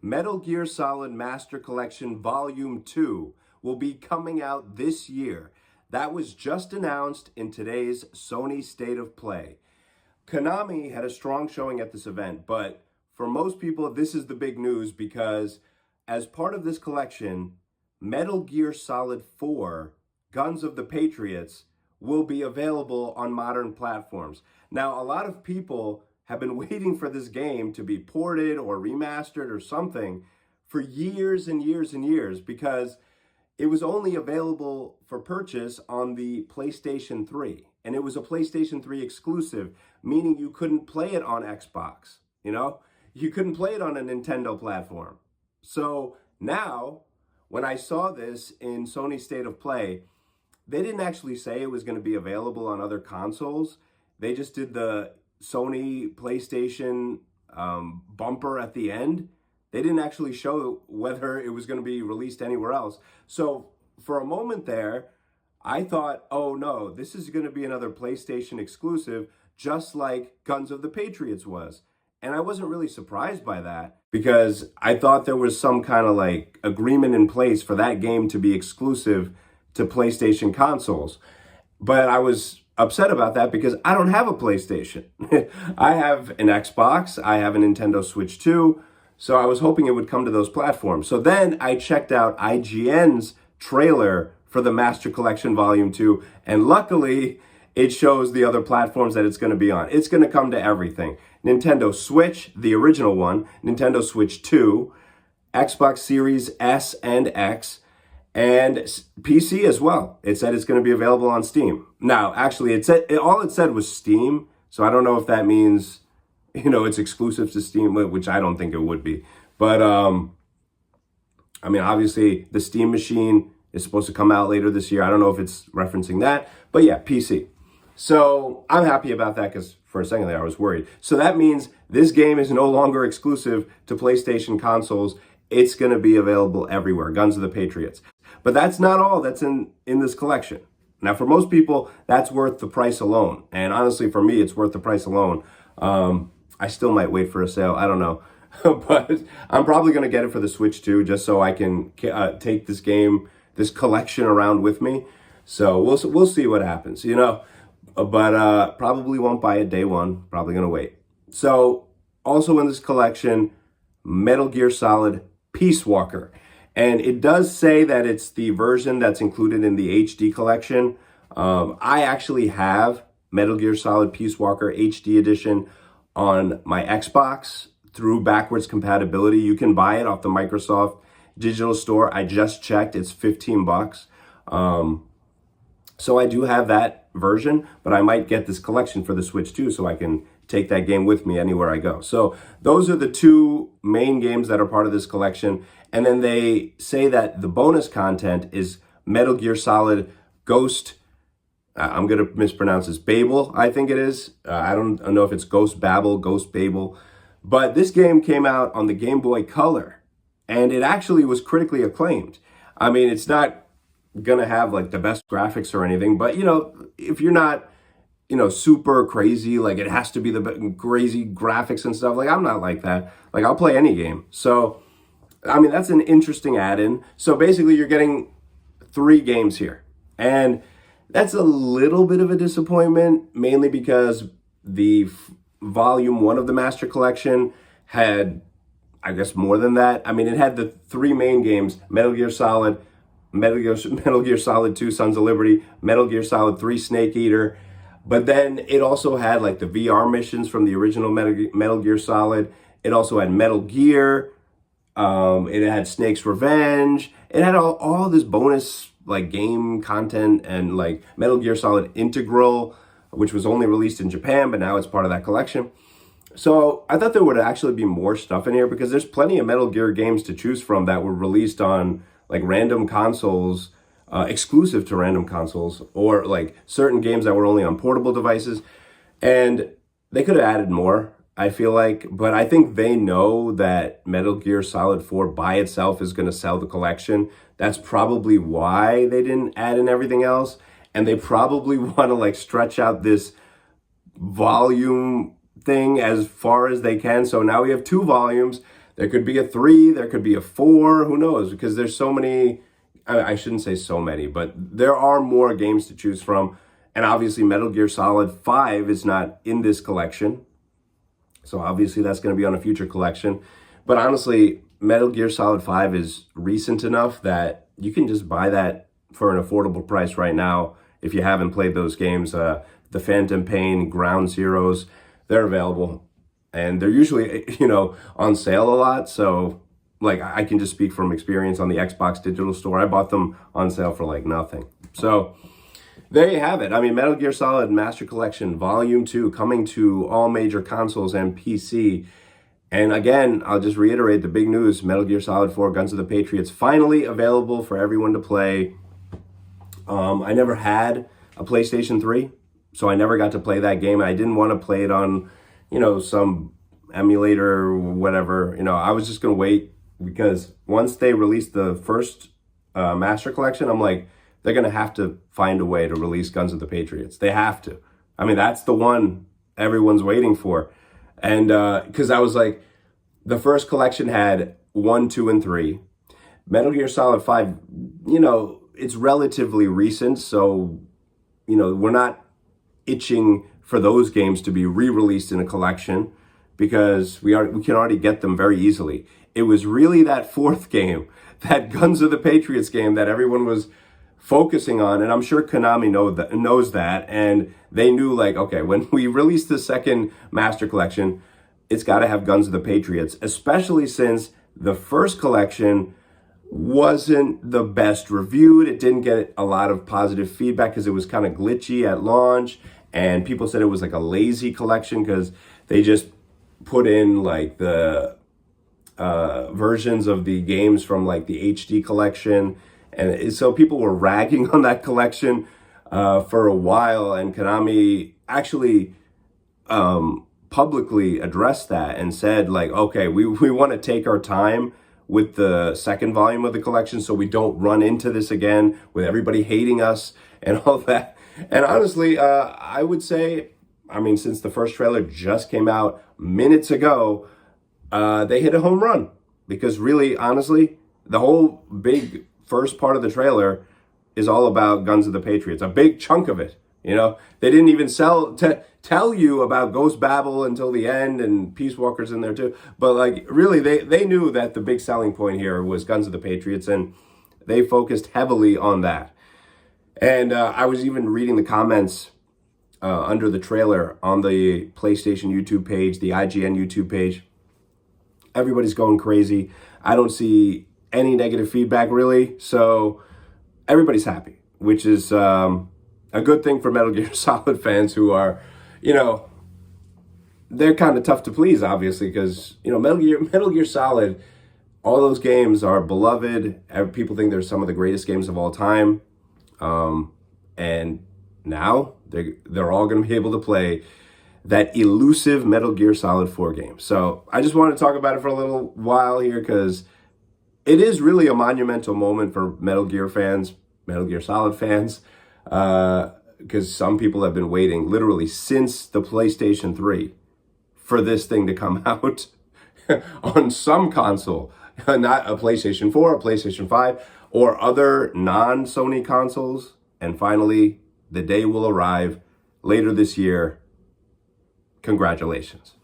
Metal Gear Solid Master Collection Volume 2 will be coming out this year. That was just announced in today's Sony State of Play. Konami had a strong showing at this event, but for most people, this is the big news because as part of this collection, Metal Gear Solid 4, Guns of the Patriots, will be available on modern platforms. Now, a lot of people have been waiting for this game to be ported or remastered or something for years and years and years because it was only available for purchase on the PlayStation 3. And it was a PlayStation 3 exclusive, meaning you couldn't play it on Xbox, You couldn't play it on a Nintendo platform. So now, when I saw this in Sony State of Play, they didn't actually say it was going to be available on other consoles. They just did the Sony PlayStation bumper at the end. They didn't actually show whether it was going to be released anywhere else. So for a moment there, I thought, oh no, this is going to be another PlayStation exclusive, just like Guns of the Patriots was. And I wasn't really surprised by that because I thought there was some kind of like agreement in place for that game to be exclusive to PlayStation consoles. But I was upset about that because I don't have a PlayStation. I have an Xbox, I have a Nintendo Switch 2, so I was hoping it would come to those platforms. So then I checked out IGN's trailer for the Master Collection Volume 2, and luckily it shows the other platforms that it's going to be on. It's going to come to everything. Nintendo Switch, the original one, Nintendo Switch 2, Xbox Series S and X, and PC as well. It said it's going to be available on Steam. Now, actually, all it said was Steam, so I don't know if that means, it's exclusive to Steam, which I don't think it would be. But, obviously, the Steam machine is supposed to come out later this year. I don't know if it's referencing that, but yeah, PC. So I'm happy about that because for a second there, I was worried. So that means this game is no longer exclusive to PlayStation consoles. It's going to be available everywhere, Guns of the Patriots. But that's not all that's in this collection. Now, for most people, that's worth the price alone. And honestly, for me, it's worth the price alone. I still might wait for a sale. I don't know. But I'm probably going to get it for the Switch too, just so I can take this game, this collection around with me. So we'll see what happens, But probably won't buy it day one. Probably going to wait. So also in this collection, Metal Gear Solid Peace Walker. And it does say that it's the version that's included in the HD collection. I actually have Metal Gear Solid Peace Walker HD edition on my Xbox through backwards compatibility. You can buy it off the Microsoft Digital Store. I just checked, it's $15. So I do have that version, but I might get this collection for the Switch too, so I can take that game with me anywhere I go. So those are the two main games that are part of this collection. And then they say that the bonus content is Metal Gear Solid Ghost. I'm going to mispronounce this. Babel, I think it is. I don't know if it's Ghost Babel, Ghost Babel. But this game came out on the Game Boy Color, and it actually was critically acclaimed. I mean, it's not going to have like the best graphics or anything, but if you're not super crazy, like it has to be the crazy graphics and stuff, like I'm not like that. Like I'll play any game. So that's an interesting add-in. So basically you're getting 3 games here, and that's a little bit of a disappointment, mainly because the volume 1 of the Master Collection had, I guess, more than that. It had the 3 main games: Metal Gear Solid, Metal Gear Solid 2 Sons of Liberty, Metal Gear Solid 3 Snake Eater. But then it also had like the VR missions from the original Metal Gear Solid. It also had Metal Gear. It had Snake's Revenge. It had all this bonus like game content and like Metal Gear Solid Integral, which was only released in Japan, but now it's part of that collection. So I thought there would actually be more stuff in here because there's plenty of Metal Gear games to choose from that were released on like random consoles, exclusive to random consoles, or like certain games that were only on portable devices. And they could have added more, I feel like, but I think they know that Metal Gear Solid 4 by itself is going to sell the collection. That's probably why they didn't add in everything else. And they probably want to like stretch out this volume thing as far as they can. So now we have 2 volumes. There could be a 3, there could be a 4, who knows? Because there's so many, I shouldn't say so many, but there are more games to choose from. And obviously Metal Gear Solid 5 is not in this collection. So obviously that's going to be on a future collection. But honestly, Metal Gear Solid 5 is recent enough that you can just buy that for an affordable price right now. If you haven't played those games, the Phantom Pain, Ground Zeroes, they're available. And they're usually, on sale a lot. So like I can just speak from experience on the Xbox Digital Store. I bought them on sale for like nothing. So there you have it. I mean, Metal Gear Solid Master Collection Volume 2 coming to all major consoles and PC. And again, I'll just reiterate the big news. Metal Gear Solid 4 Guns of the Patriots finally available for everyone to play. I never had a PlayStation 3, so I never got to play that game. I didn't want to play it on, some emulator or whatever. I was just going to wait because once they released the first Master Collection, I'm like, they're going to have to find a way to release Guns of the Patriots. They have to. I mean, that's the one everyone's waiting for. And because I was like, the first collection had 1, 2, and 3. Metal Gear Solid 5, it's relatively recent. So, we're not itching for those games to be re-released in a collection because we can already get them very easily. It was really that fourth game, that Guns of the Patriots game that everyone was focusing on, and I'm sure Konami knows that, and they knew like, okay, when we release the second Master Collection, it's got to have Guns of the Patriots, especially since the first collection wasn't the best reviewed. It didn't get a lot of positive feedback because it was kind of glitchy at launch, and people said it was like a lazy collection because they just put in like the versions of the games from like the HD collection. And so people were ragging on that collection for a while, and Konami actually publicly addressed that and said like, okay, we want to take our time with the second volume of the collection so we don't run into this again with everybody hating us and all that. And honestly, I would say, I mean, since the first trailer just came out minutes ago, they hit a home run because really, honestly, the whole big first part of the trailer is all about Guns of the Patriots, a big chunk of it. They didn't even tell you about Ghost Babel until the end, and Peace Walker's in there too. But like, really, they knew that the big selling point here was Guns of the Patriots, and they focused heavily on that. And I was even reading the comments under the trailer on the PlayStation YouTube page, the IGN YouTube page. Everybody's going crazy. I don't see any negative feedback really, so everybody's happy, which is a good thing for Metal Gear Solid fans who are, they're kind of tough to please, obviously, because Metal Gear Solid, all those games are beloved. People think they're some of the greatest games of all time, and now they're all going to be able to play that elusive Metal Gear Solid 4 game. So I just want to talk about it for a little while here because it is really a monumental moment for Metal Gear fans, Metal Gear Solid fans, because some people have been waiting literally since the PlayStation 3 for this thing to come out on some console, not a PlayStation 4, a PlayStation 5, or other non-Sony consoles. And finally, the day will arrive later this year. Congratulations.